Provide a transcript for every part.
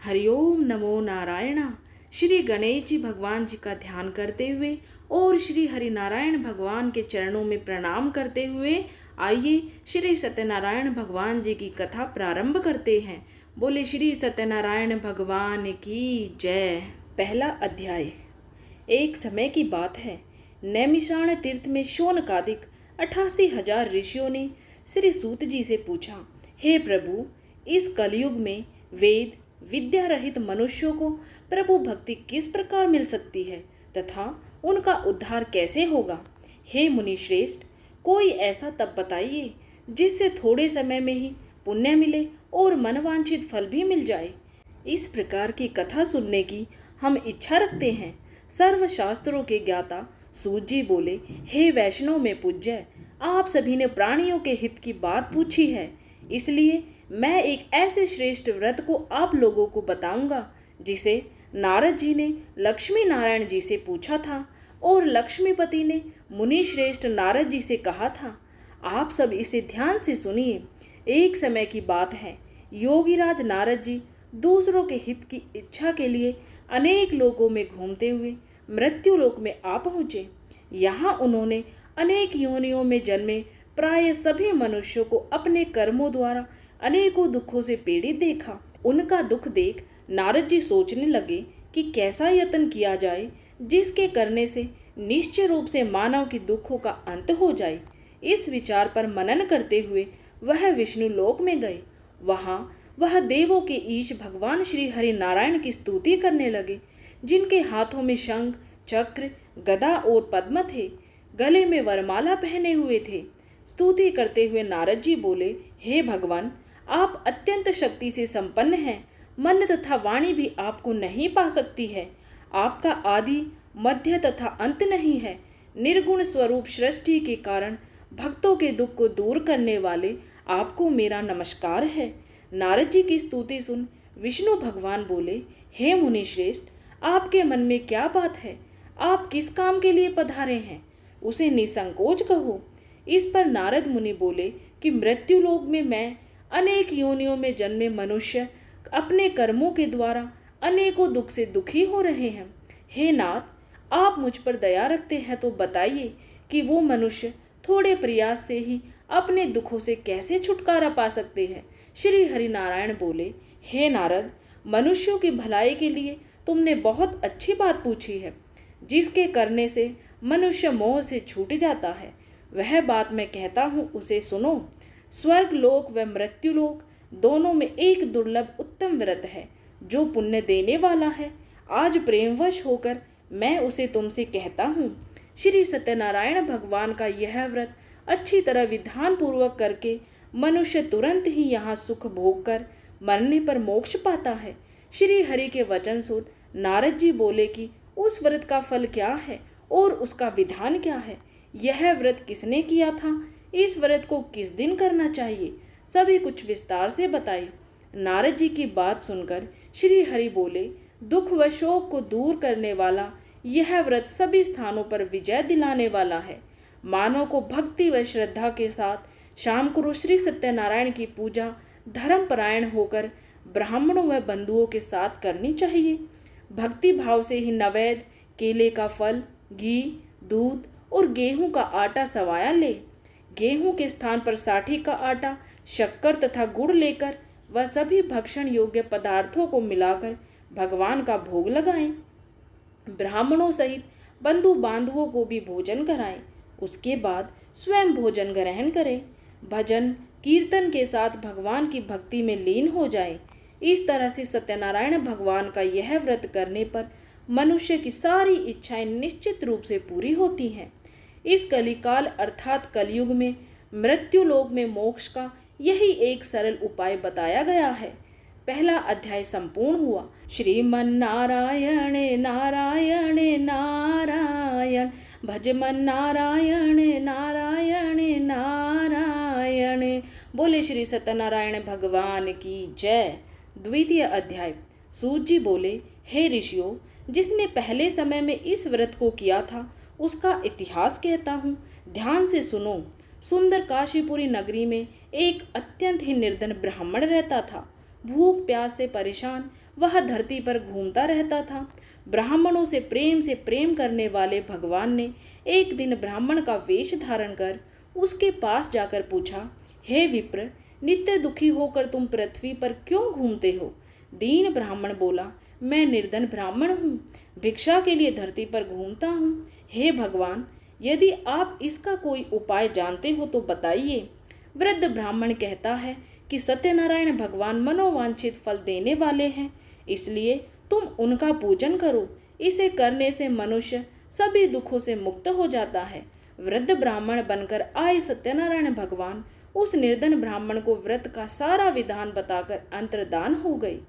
हरिओम नमो नारायण। श्री गणेश जी भगवान जी का ध्यान करते हुए और श्री हरि नारायण भगवान के चरणों में प्रणाम करते हुए आइए श्री सत्यनारायण भगवान जी की कथा प्रारंभ करते हैं। बोले श्री सत्यनारायण भगवान की जय। पहला अध्याय। एक समय की बात है, नैमिषारण्य तीर्थ में शौनकादिक 88,000 ऋषियों ने श्री सूत जी से पूछा, हे प्रभु, इस कलयुग में वेद विद्या रहित मनुष्यों को प्रभु भक्ति किस प्रकार मिल सकती है तथा उनका उद्धार कैसे होगा। हे मुनि श्रेष्ठ, कोई ऐसा तप बताइए जिससे थोड़े समय में ही पुण्य मिले और मनवांछित फल भी मिल जाए। इस प्रकार की कथा सुनने की हम इच्छा रखते हैं। सर्व शास्त्रों के ज्ञाता सूत जी बोले, हे वैष्णव में पूज्य, आप सभी ने प्राणियों के हित की बात पूछी है, इसलिए मैं एक ऐसे श्रेष्ठ व्रत को आप लोगों को बताऊंगा जिसे नारद जी ने लक्ष्मी नारायण जी से पूछा था और लक्ष्मीपति ने मुनि श्रेष्ठ नारद जी से कहा था। आप सब इसे ध्यान से सुनिए। एक समय की बात है, योगीराज नारद जी दूसरों के हित की इच्छा के लिए अनेक लोकों में घूमते हुए मृत्यु लोक में आ पहुँचे। यहाँ उन्होंने अनेक योनियों में जन्मे प्राय सभी मनुष्यों को अपने कर्मों द्वारा अनेकों दुखों से पीड़ित देखा। उनका दुख देख नारद जी सोचने लगे कि कैसा यत्न किया जाए जिसके करने से निश्चय रूप से मानव के दुखों का अंत हो जाए। इस विचार पर मनन करते हुए वह विष्णु लोक में गए। वहाँ वह देवों के ईश भगवान श्री हरि नारायण की स्तुति करने लगे, जिनके हाथों में शंख चक्र गदा और पद्म थे, गले में वरमाला पहने हुए थे। स्तुति करते हुए नारद जी बोले, हे भगवान, आप अत्यंत शक्ति से संपन्न हैं, मन तथा वाणी भी आपको नहीं पा सकती है। आपका आदि मध्य तथा अंत नहीं है। निर्गुण स्वरूप सृष्टि के कारण भक्तों के दुख को दूर करने वाले आपको मेरा नमस्कार है। नारद जी की स्तुति सुन विष्णु भगवान बोले, हे मुनि श्रेष्ठ, आपके मन में क्या बात है? आप किस काम के लिए पधारे हैं, उसे निसंकोच कहो। इस पर नारद मुनि बोले कि मृत्यु लोक में मैं अनेक योनियों में जन्मे मनुष्य अपने कर्मों के द्वारा अनेकों दुख से दुखी हो रहे हैं। हे नाथ, आप मुझ पर दया रखते हैं तो बताइए कि वो मनुष्य थोड़े प्रयास से ही अपने दुखों से कैसे छुटकारा पा सकते हैं। श्री हरि नारायण बोले, हे नारद, मनुष्यों की भलाई के लिए तुमने बहुत अच्छी बात पूछी है। जिसके करने से मनुष्य मोह से छूट जाता है, वह बात मैं कहता हूँ, उसे सुनो। स्वर्ग लोक व मृत्यु लोक दोनों में एक दुर्लभ उत्तम व्रत है जो पुण्य देने वाला है। आज प्रेमवश होकर मैं उसे तुमसे कहता हूँ। श्री सत्यनारायण भगवान का यह व्रत अच्छी तरह विधान पूर्वक करके मनुष्य तुरंत ही यहाँ सुख भोग कर मरने पर मोक्ष पाता है। श्री हरि के वचन सुन नारद जी बोले कि उस व्रत का फल क्या है और उसका विधान क्या है, यह व्रत किसने किया था, इस व्रत को किस दिन करना चाहिए, सभी कुछ विस्तार से बताए। नारद जी की बात सुनकर श्री हरि बोले, दुख व शोक को दूर करने वाला यह व्रत सभी स्थानों पर विजय दिलाने वाला है। मानव को भक्ति व श्रद्धा के साथ शाम को श्री सत्यनारायण की पूजा धर्मपरायण होकर ब्राह्मणों व बंधुओं के साथ करनी चाहिए। भक्ति भाव से ही नैवेद्य, केले का फल, घी, दूध और गेहूं का आटा सवाया ले। गेहूं के स्थान पर साठी का आटा, शक्कर तथा गुड़ लेकर वह सभी भक्षण योग्य पदार्थों को मिलाकर भगवान का भोग लगाएं। ब्राह्मणों सहित बंधु बांधवों को भी भोजन कराएं। उसके बाद स्वयं भोजन ग्रहण करें। भजन कीर्तन के साथ भगवान की भक्ति में लीन हो जाएं। इस तरह से सत्यनारायण भगवान का यह व्रत करने पर मनुष्य की सारी इच्छाएं निश्चित रूप से पूरी होती हैं। इस कलिकाल अर्थात कलयुग में मृत्यु लोक में मोक्ष का यही एक सरल उपाय बताया गया है। पहला अध्याय संपूर्ण हुआ। श्रीमन नारायण नारायण नारायण, भजमन नारायण नारायण नारायण। बोले श्री सत्यनारायण भगवान की जय। द्वितीय अध्याय। सूत जी बोले, हे ऋषियों, जिसने पहले समय में इस व्रत को किया था उसका इतिहास कहता हूँ, ध्यान से सुनो। सुंदर काशीपुरी नगरी में एक अत्यंत ही निर्धन ब्राह्मण रहता था। भूख प्यास से परेशान वह धरती पर घूमता रहता था। ब्राह्मणों से प्रेम करने वाले भगवान ने एक दिन ब्राह्मण का वेश धारण कर उसके पास जाकर पूछा, हे विप्र, नित्य दुखी होकर तुम पृथ्वी पर क्यों घूमते हो? दीन ब्राह्मण बोला, मैं निर्धन ब्राह्मण हूँ, भिक्षा के लिए धरती पर घूमता हूँ। हे भगवान, यदि आप इसका कोई उपाय जानते हो तो बताइए। वृद्ध ब्राह्मण कहता है कि सत्यनारायण भगवान मनोवांछित फल देने वाले हैं, इसलिए तुम उनका पूजन करो। इसे करने से मनुष्य सभी दुखों से मुक्त हो जाता है। वृद्ध ब्राह्मण बनकर आए सत्यनारायण भगवान उस निर्धन ब्राह्मण को व्रत का सारा विधान बताकर अंतर्धान हो गए।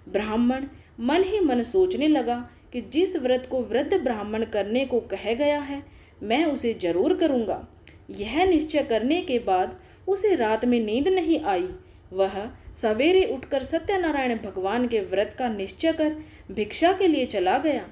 ब्राह्मण मन ही मन सोचने लगा कि जिस व्रत को वृद्ध ब्राह्मण करने को कह गया है, मैं उसे जरूर करूँगा। यह निश्चय करने के बाद उसे रात में नींद नहीं आई। वह सवेरे उठकर सत्यनारायण भगवान के व्रत का निश्चय कर भिक्षा के लिए चला गया।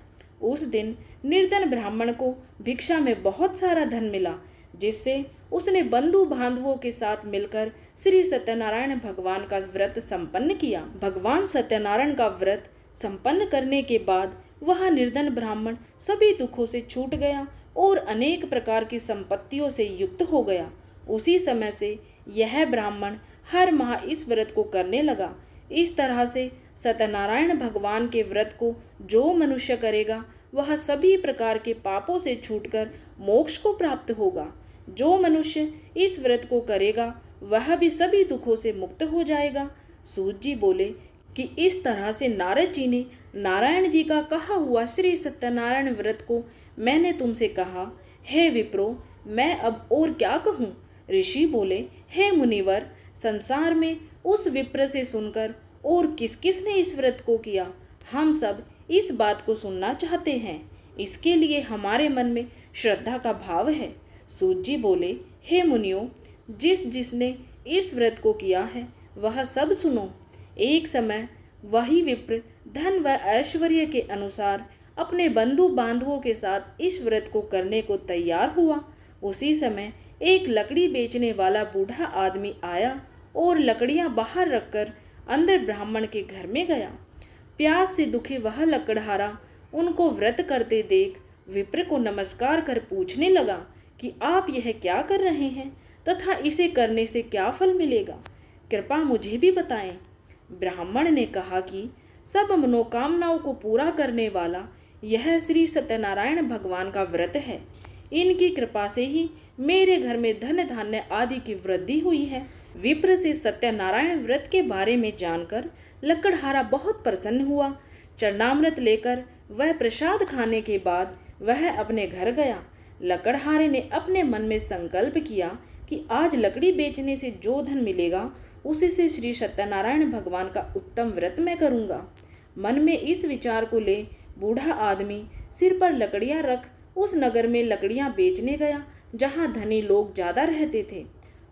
उस दिन निर्धन ब्राह्मण को भिक्षा में बहुत सारा धन मिला, जिससे उसने बंधु बांधवों के साथ मिलकर श्री सत्यनारायण भगवान का व्रत संपन्न किया। भगवान सत्यनारायण का व्रत संपन्न करने के बाद वह निर्धन ब्राह्मण सभी दुखों से छूट गया और अनेक प्रकार की संपत्तियों से युक्त हो गया। उसी समय से यह ब्राह्मण हर माह इस व्रत को करने लगा। इस तरह से सत्यनारायण भगवान के व्रत को जो मनुष्य करेगा वह सभी प्रकार के पापों से छूटकर मोक्ष को प्राप्त होगा। जो मनुष्य इस व्रत को करेगा वह भी सभी दुखों से मुक्त हो जाएगा। सूत जी बोले कि इस तरह से नारद जी ने नारायण जी का कहा हुआ श्री सत्यनारायण व्रत को मैंने तुमसे कहा। हे विप्रो, मैं अब और क्या कहूँ? ऋषि बोले, हे मुनिवर, संसार में उस विप्र से सुनकर और किस किस ने इस व्रत को किया, हम सब इस बात को सुनना चाहते हैं। इसके लिए हमारे मन में श्रद्धा का भाव है। सूत जी बोले, हे मुनियों, जिसने इस व्रत को किया है वह सब सुनो। एक समय वही विप्र धन व ऐश्वर्य के अनुसार अपने बंधु बांधवों के साथ इस व्रत को करने को तैयार हुआ। उसी समय एक लकड़ी बेचने वाला बूढ़ा आदमी आया और लकड़ियां बाहर रखकर अंदर ब्राह्मण के घर में गया। प्यास से दुखी वह लकड़हारा उनको व्रत करते देख विप्र को नमस्कार कर पूछने लगा कि आप यह क्या कर रहे हैं तथा इसे करने से क्या फल मिलेगा, कृपा मुझे भी बताएं। ब्राह्मण ने कहा कि सब मनोकामनाओं को पूरा करने वाला यह श्री सत्यनारायण भगवान का व्रत है। इनकी कृपा से ही मेरे घर में धन धान्य आदि की वृद्धि हुई है। विप्र से सत्यनारायण व्रत के बारे में जानकर लकड़हारा बहुत प्रसन्न हुआ। चरणामृत लेकर वह प्रसाद खाने के बाद वह अपने घर गया। लकड़हारे ने अपने मन में संकल्प किया कि आज लकड़ी बेचने से जो धन मिलेगा उसी से श्री सत्यनारायण भगवान का उत्तम व्रत मैं करूँगा। मन में इस विचार को ले बूढ़ा आदमी सिर पर लकड़ियाँ रख उस नगर में लकड़ियाँ बेचने गया जहाँ धनी लोग ज़्यादा रहते थे।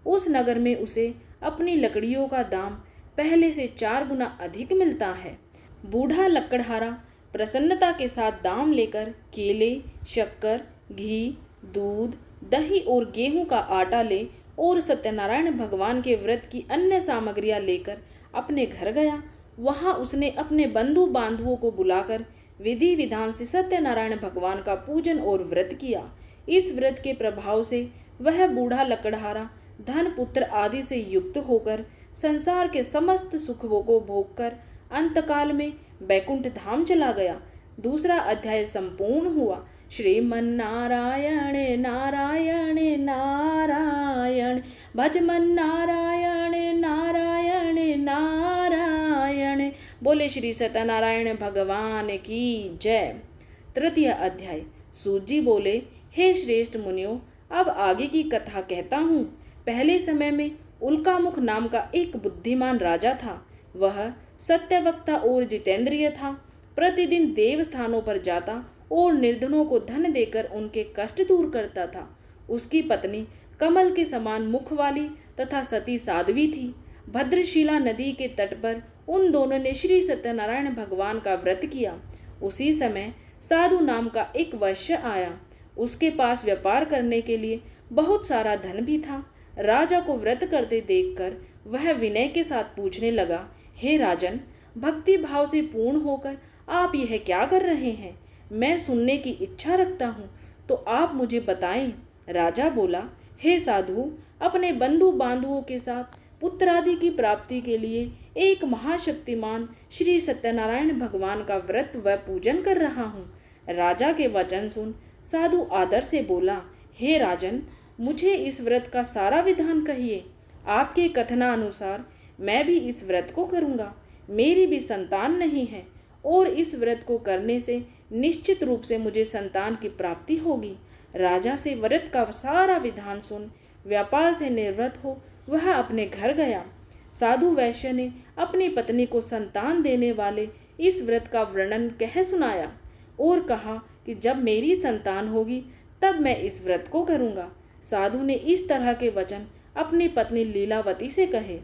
उस नगर में उसे अपनी लकड़ियों का दाम पहले से 4 गुना अधिक मिलता है। बूढ़ा लकड़हारा प्रसन्नता के साथ दाम लेकर केले, शक्कर, घी, दूध, दही और गेहूं का आटा ले और सत्यनारायण भगवान के व्रत की अन्य सामग्रियां लेकर अपने घर गया। वहां उसने अपने बंधु बांधवों को बुलाकर विधि विधान से सत्यनारायण भगवान का पूजन और व्रत किया। इस व्रत के प्रभाव से वह बूढ़ा लकड़हारा धन पुत्र आदि से युक्त होकर संसार के समस्त सुखों को भोगकर अंतकाल में बैकुंठ धाम चला गया। दूसरा अध्याय संपूर्ण हुआ। श्रीमन्नारायण नारायण नारायण भजमन नारायण नारायण नारायण। बोले श्री सत्यनारायण भगवान की जय। तृतीय अध्याय। सूत जी बोले, हे श्रेष्ठ मुनियों, अब आगे की कथा कहता हूँ। पहले समय में उल्कामुख नाम का एक बुद्धिमान राजा था। वह सत्यवक्ता और जितेंद्रिय था। प्रतिदिन देव स्थानों पर जाता और निर्धनों को धन देकर उनके कष्ट दूर करता था। उसकी पत्नी कमल के समान मुख वाली तथा सती साध्वी थी। भद्रशिला नदी के तट पर उन दोनों ने श्री सत्यनारायण भगवान का व्रत किया। उसी समय साधु नाम का एक वैश्य आया। उसके पास व्यापार करने के लिए बहुत सारा धन भी था। राजा को व्रत करते देखकर वह विनय के साथ पूछने लगा, हे राजन, भक्ति भाव से पूर्ण होकर आप यह क्या कर रहे हैं? मैं सुनने की इच्छा रखता हूँ, तो आप मुझे बताएं। राजा बोला, हे साधु, अपने बंधु बांधवों के साथ पुत्रादि की प्राप्ति के लिए एक महाशक्तिमान श्री सत्यनारायण भगवान का व्रत व पूजन कर रहा हूँ। राजा के वचन सुन साधु आदर से बोला, हे राजन, मुझे इस व्रत का सारा विधान कहिए। आपके कथनानुसार मैं भी इस व्रत को करूँगा। मेरी भी संतान नहीं है और इस व्रत को करने से निश्चित रूप से मुझे संतान की प्राप्ति होगी। राजा से व्रत का सारा विधान सुन व्यापार से निवृत्त हो वह अपने घर गया। साधु वैश्य ने अपनी पत्नी को संतान देने वाले इस व्रत का वर्णन कह सुनाया और कहा कि जब मेरी संतान होगी तब मैं इस व्रत को करूँगा। साधु ने इस तरह के वचन अपनी पत्नी लीलावती से कहे।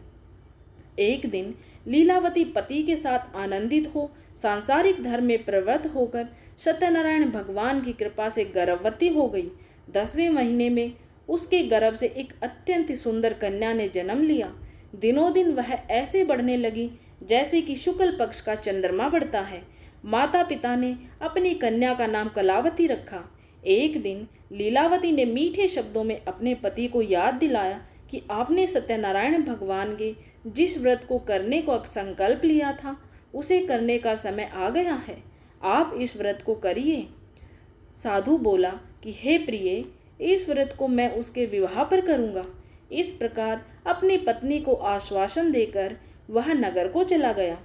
एक दिन लीलावती पति के साथ आनंदित हो सांसारिक धर्म में प्रवृत्त होकर सत्यनारायण भगवान की कृपा से गर्भवती हो गई। 10वें महीने में उसके गर्भ से एक अत्यंत सुंदर कन्या ने जन्म लिया। दिनों दिन वह ऐसे बढ़ने लगी जैसे कि शुक्ल पक्ष का चंद्रमा बढ़ता है। माता पिता ने अपनी कन्या का नाम कलावती रखा। एक दिन लीलावती ने मीठे शब्दों में अपने पति को याद दिलाया कि आपने सत्यनारायण भगवान के जिस व्रत को करने को संकल्प लिया था उसे करने का समय आ गया है। आप इस व्रत को करिए। साधु बोला कि हे प्रिय, इस व्रत को मैं उसके विवाह पर करूँगा। इस प्रकार अपनी पत्नी को आश्वासन देकर वह नगर को चला गया।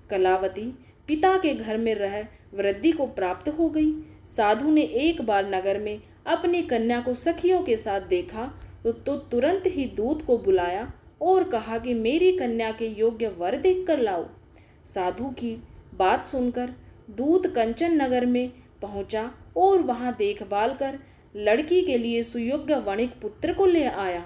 कलावती पिता के घर में रह वृद्धि को प्राप्त हो गई। साधु ने एक बार नगर में अपनी कन्या को सखियों के साथ देखा तो तुरंत ही दूत को बुलाया और कहा कि मेरी कन्या के योग्य वर देख कर लाओ। साधु की बात सुनकर दूत कंचन नगर में पहुंचा और वहां देखभाल कर लड़की के लिए सुयोग्य वणिक पुत्र को ले आया।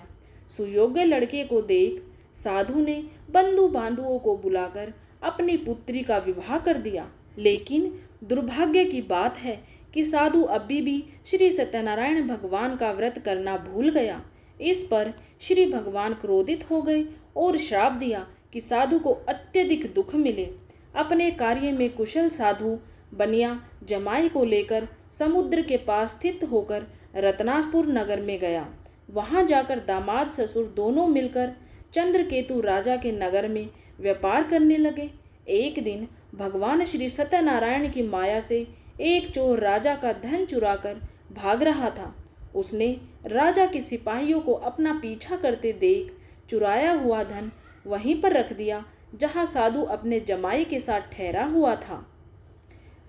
सुयोग्य लड़के को देख साधु ने बंधु बांधुओं को बुलाकर अपनी पुत्री का विवाह कर दिया। लेकिन दुर्भाग्य की बात है कि साधु अभी भी श्री सत्यनारायण भगवान का व्रत करना भूल गया। इस पर श्री भगवान क्रोधित हो गए और श्राप दिया कि साधु को अत्यधिक दुख मिले। अपने कार्य में कुशल साधु बनिया जमाई को लेकर समुद्र के पास स्थित होकर रत्नापुर नगर में गया। वहां जाकर दामाद ससुर दोनों मिलकर चंद्रकेतु राजा के नगर में व्यापार करने लगे। एक दिन भगवान श्री सत्यनारायण की माया से एक चोर राजा का धन चुराकर भाग रहा था। उसने राजा के सिपाहियों को अपना पीछा करते देख चुराया हुआ धन वहीं पर रख दिया जहां साधु अपने जमाई के साथ ठहरा हुआ था।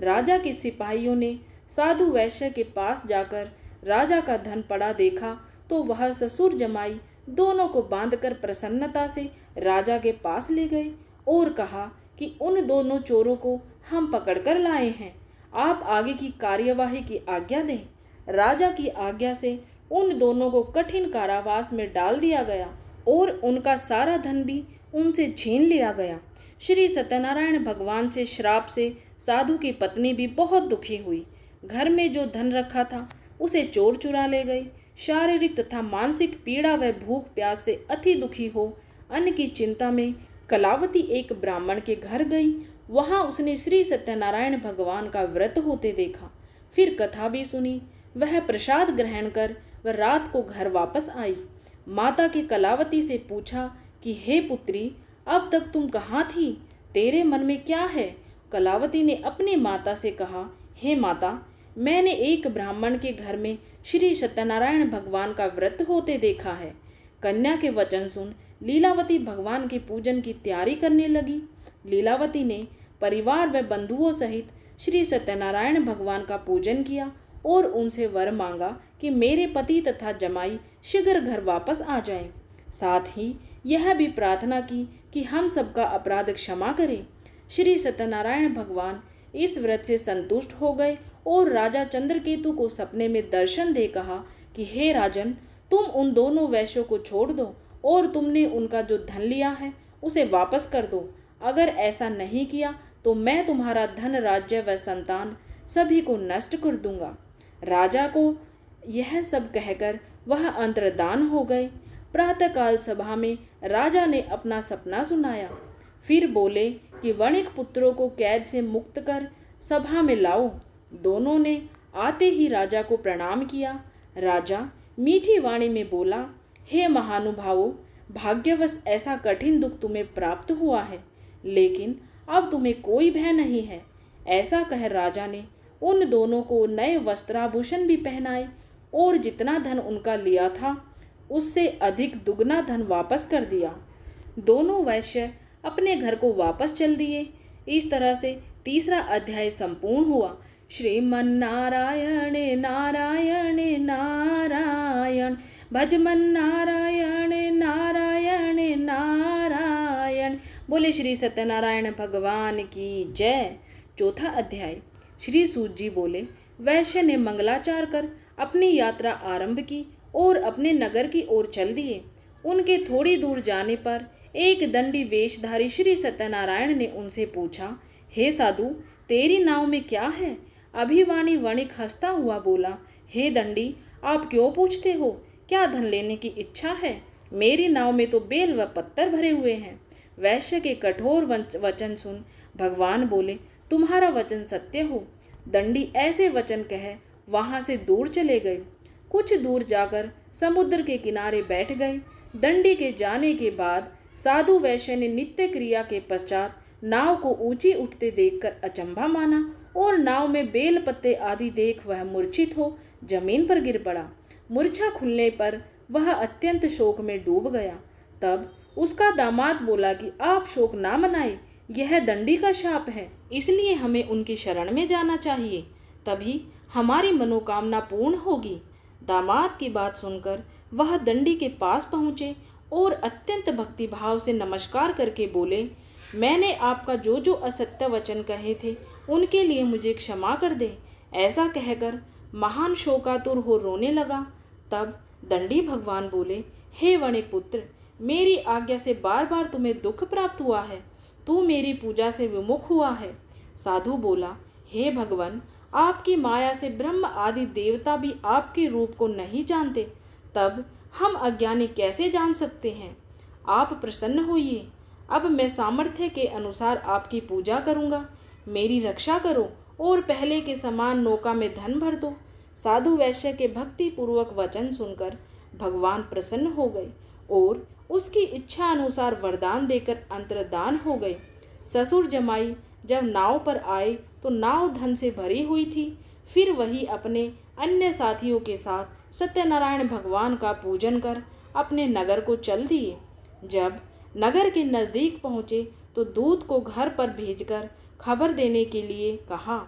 राजा के सिपाहियों ने साधु वैश्य के पास जाकर राजा का धन पड़ा देखा तो वह ससुर जमाई दोनों को बांधकर प्रसन्नता से राजा के पास ले गए और कहा कि उन दोनों चोरों को हम पकड़कर लाए हैं, आप आगे की कार्यवाही की आज्ञा दें। राजा की आज्ञा से उन दोनों को कठिन कारावास में डाल दिया गया और उनका सारा धन भी उनसे छीन लिया गया। श्री सत्यनारायण भगवान से श्राप से साधु की पत्नी भी बहुत दुखी हुई। घर में जो धन रखा था उसे चोर चुरा ले गए। शारीरिक तथा मानसिक पीड़ा व भूख प्यास से अति दुखी हो अन्न की चिंता में कलावती एक ब्राह्मण के घर गई। वहां उसने श्री सत्यनारायण भगवान का व्रत होते देखा। फिर कथा भी सुनी। वह प्रसाद ग्रहण कर वह रात को घर वापस आई। माता के कलावती से पूछा कि हे पुत्री, अब तक तुम कहाँ थी? तेरे मन में क्या है? कलावती ने अपनी माता से कहा, हे माता, मैंने एक ब्राह्मण के घर में श्री सत्यनारायण भगवान का व्रत होते देखा है। कन्या के वचन सुन लीलावती भगवान के पूजन की तैयारी करने लगी। लीलावती ने परिवार व बंधुओं सहित श्री सत्यनारायण भगवान का पूजन किया और उनसे वर मांगा कि मेरे पति तथा जमाई शीघ्र घर वापस आ जाएं। साथ ही यह भी प्रार्थना की कि हम सबका अपराध क्षमा करें। श्री सत्यनारायण भगवान इस व्रत से संतुष्ट हो गए और राजा चंद्रकेतु को सपने में दर्शन दे कहा कि हे राजन, तुम उन दोनों वैश्यों को छोड़ दो और तुमने उनका जो धन लिया है उसे वापस कर दो। अगर ऐसा नहीं किया तो मैं तुम्हारा धन, राज्य व संतान सभी को नष्ट कर दूंगा। राजा को यह सब कहकर वह अंतर्धान हो गए। प्रातःकाल सभा में राजा ने अपना सपना सुनाया। फिर बोले कि वणिक पुत्रों को कैद से मुक्त कर सभा में लाओ। दोनों ने आते ही राजा को प्रणाम किया। राजा मीठी वाणी में बोला, हे महानुभावों, भाग्यवश ऐसा कठिन दुख तुम्हें प्राप्त हुआ है, लेकिन अब तुम्हें कोई भय नहीं है। ऐसा कह राजा ने उन दोनों को नए वस्त्राभूषण भी पहनाए और जितना धन उनका लिया था उससे अधिक दुगना धन वापस कर दिया। दोनों वैश्य अपने घर को वापस चल दिए। इस तरह से तीसरा अध्याय संपूर्ण हुआ। श्रीमन्नारायण नारायण नारायण, भजमन नारायण नारायण नारायण। बोले श्री सत्यनारायण भगवान की जय। चौथा अध्याय। श्री सूत जी बोले, वैश्य ने मंगलाचार कर अपनी यात्रा आरंभ की और अपने नगर की ओर चल दिए। उनके थोड़ी दूर जाने पर एक दंडी वेशधारी श्री सत्यनारायण ने उनसे पूछा, हे साधु, तेरी नाव में क्या है? अभिवाणी वणिक हंसता हुआ बोला, हे दंडी, आप क्यों पूछते हो? क्या धन लेने की इच्छा है? मेरी नाव में तो बेल व पत्थर भरे हुए हैं। वैश्य के कठोर वचन सुन भगवान बोले, तुम्हारा वचन सत्य हो। दंडी ऐसे वचन कह वहां से दूर चले गए। कुछ दूर जाकर समुद्र के किनारे बैठ गए। दंडी के जाने के बाद साधु वैश्य ने नित्य क्रिया के पश्चात नाव को ऊंची उठते देखकर अचंभा माना और नाव में बेल पत्ते आदि देख वह मूर्छित हो जमीन पर गिर पड़ा। मूर्छा खुलने पर वह अत्यंत शोक में डूब गया। तब उसका दामाद बोला कि आप शोक ना मनाए, यह दंडी का शाप है, इसलिए हमें उनकी शरण में जाना चाहिए, तभी हमारी मनोकामना पूर्ण होगी। दामाद की बात सुनकर वह दंडी के पास पहुँचे और अत्यंत भक्तिभाव से नमस्कार करके बोले, मैंने आपका जो जो असत्य वचन कहे थे उनके लिए मुझे क्षमा कर दे। ऐसा कहकर महान शोकातुर हो रोने लगा। तब दंडी भगवान बोले, हे वणिक पुत्र, मेरी आज्ञा से बार बार तुम्हें दुख प्राप्त हुआ है, तू मेरी पूजा से विमुख हुआ है। साधु बोला, हे भगवान, आपकी माया से ब्रह्म आदि देवता भी आपके रूप को नहीं जानते, तब हम अज्ञानी कैसे जान सकते हैं? आप प्रसन्न होइए। अब मैं सामर्थ्य के अनुसार आपकी पूजा करूंगा। मेरी रक्षा करो और पहले के समान नौका में धन भर दो। साधु वैश्य के भक्ति पूर्वक वचन सुनकर भगवान प्रसन्न हो गए और उसकी इच्छा अनुसार वरदान देकर अंतर्धान हो गए। ससुर जमाई जब नाव पर आए तो नाव धन से भरी हुई थी। फिर वही अपने अन्य साथियों के साथ सत्यनारायण भगवान का पूजन कर अपने नगर को चल दिए। जब नगर के नज़दीक पहुँचे तो दूत को घर पर भेजकर खबर देने के लिए कहा।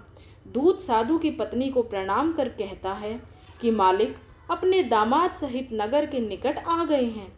दूत साधु की पत्नी को प्रणाम कर कहता है कि मालिक अपने दामाद सहित नगर के निकट आ गए हैं।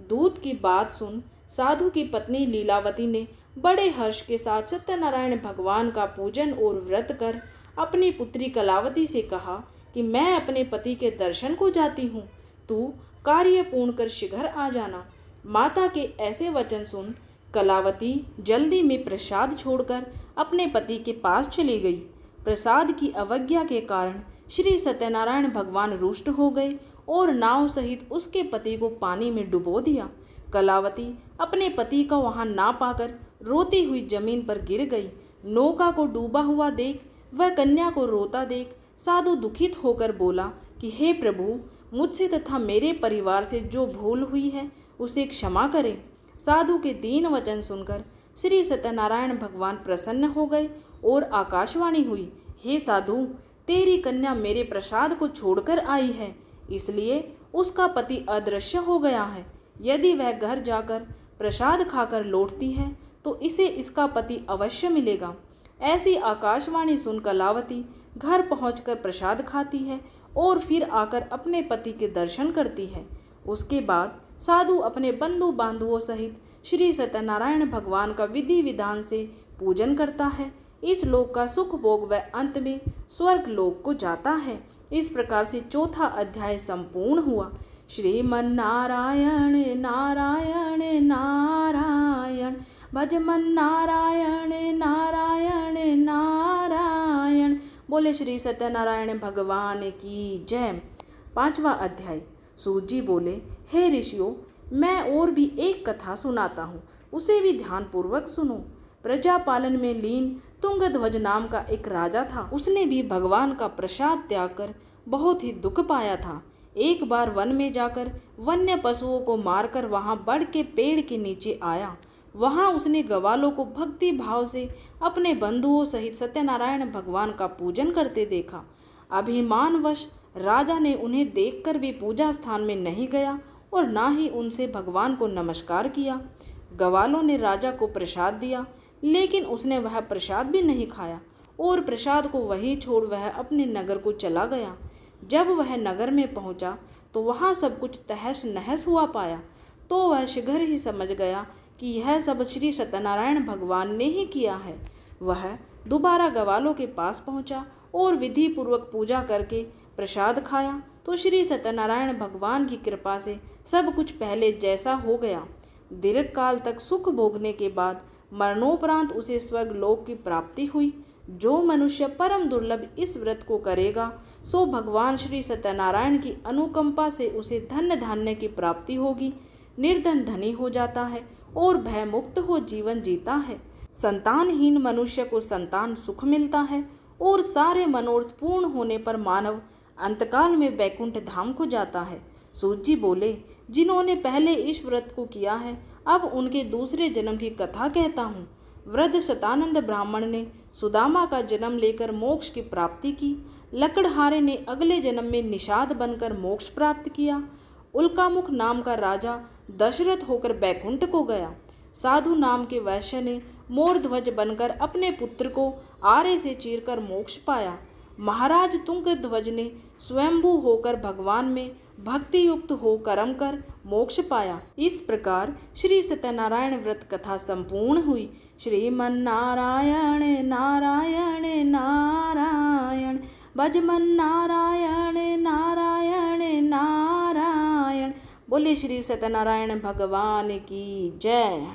दूत की बात सुन साधु की पत्नी लीलावती ने बड़े हर्ष के साथ सत्यनारायण भगवान का पूजन और व्रत कर अपनी पुत्री कलावती से कहा कि मैं अपने पति के दर्शन को जाती हूँ, तू कार्य पूर्ण कर शीघ्र आ जाना। माता के ऐसे वचन सुन कलावती जल्दी में प्रसाद छोड़कर अपने पति के पास चली गई। प्रसाद की अवज्ञा के कारण श्री सत्यनारायण भगवान रुष्ट हो गए और नाव सहित उसके पति को पानी में डुबो दिया। कलावती अपने पति को वहां ना पाकर रोती हुई जमीन पर गिर गई। नौका को डूबा हुआ देख वह कन्या को रोता देख साधु दुखित होकर बोला कि हे प्रभु, मुझसे तथा मेरे परिवार से जो भूल हुई है उसे क्षमा करें। साधु के दीन वचन सुनकर श्री सत्यनारायण भगवान प्रसन्न हो गए और आकाशवाणी हुई, हे साधु, तेरी कन्या मेरे प्रसाद को छोड़कर आई है, इसलिए उसका पति अदृश्य हो गया है। यदि वह घर जाकर प्रसाद खाकर लौटती है तो इसे इसका पति अवश्य मिलेगा। ऐसी आकाशवाणी सुन कलावती घर पहुंचकर प्रसाद खाती है और फिर आकर अपने पति के दर्शन करती है। उसके बाद साधु अपने बंधु बांधवों सहित श्री सत्यनारायण भगवान का विधि विधान से पूजन करता है। इस लोक का सुख भोग वह अंत में स्वर्ग लोक को जाता है। इस प्रकार से चौथा अध्याय संपूर्ण हुआ। श्रीमन्नारायण नारायण नारायण, भजमन नारायण नारायण नारायण। बोले श्री सत्यनारायण भगवान की जय। पांचवा अध्याय। सूत जी बोले, हे ऋषियों, मैं और भी एक कथा सुनाता हूँ। उसे भी ध्यानपूर्वक सुनो। प्रजापालन में लीन तुंगध्वज नाम का एक राजा था। उसने भी भगवान का प्रसाद त्याग कर बहुत ही दुख पाया था। एक बार वन में जाकर वन्य पशुओं को मारकर वहां बड़ के पेड़ के नीचे आया। वहां उसने ग्वालों को भक्ति भाव से अपने बंधुओं सहित सत्यनारायण भगवान का पूजन करते देखा। अभिमानवश राजा ने उन्हें देखकर भी पूजा स्थान में नहीं गया और ना ही उनसे भगवान को नमस्कार किया। ग्वालों ने राजा को प्रसाद दिया, लेकिन उसने वह प्रसाद भी नहीं खाया और प्रसाद को वहीं छोड़ वह अपने नगर को चला गया। जब वह नगर में पहुंचा तो वहां सब कुछ तहस नहस हुआ पाया, तो वह शीघ्र ही समझ गया कि यह सब श्री सत्यनारायण भगवान ने ही किया है। वह दोबारा ग्वालों के पास पहुंचा और विधि पूर्वक पूजा करके प्रसाद खाया तो श्री सत्यनारायण भगवान की कृपा से सब कुछ पहले जैसा हो गया। दीर्घ काल तक सुख भोगने के बाद मरणोपरांत उसे स्वर्ग लोक की प्राप्ति हुई। जो मनुष्य परम दुर्लभ इस व्रत को करेगा सो भगवान श्री सत्यनारायण की अनुकंपा से उसे धन धान्य की प्राप्ति होगी, निर्धन धनी हो जाता है और भय मुक्त हो जीवन जीता है। संतानहीन मनुष्य को संतान सुख मिलता है और सारे मनोरथ पूर्ण होने पर मानव अंतकाल में वैकुंठ धाम को जाता है। सूत जी बोले, जिन्होंने पहले इस व्रत को किया है अब उनके दूसरे जन्म की कथा कहता हूँ। वृद्ध शतानंद ब्राह्मण ने सुदामा का जन्म लेकर मोक्ष की प्राप्ति की। लकड़हारे ने अगले जन्म में निषाद बनकर मोक्ष प्राप्त किया। उल्कामुख नाम का राजा दशरथ होकर बैकुंठ को गया। साधु नाम के वैश्य ने मोरध्वज बनकर अपने पुत्र को आरे से चीरकर मोक्ष पाया। महाराज तुंगध्वज ने स्वयंभू होकर भगवान में भक्ति युक्त हो कर्म कर मोक्ष पाया। इस प्रकार श्री सत्यनारायण व्रत कथा संपूर्ण हुई। श्रीमन नारायण नारायण नारायण, भजमन नारायण नारायण नारायण। बोले श्री सत्यनारायण भगवान की जय।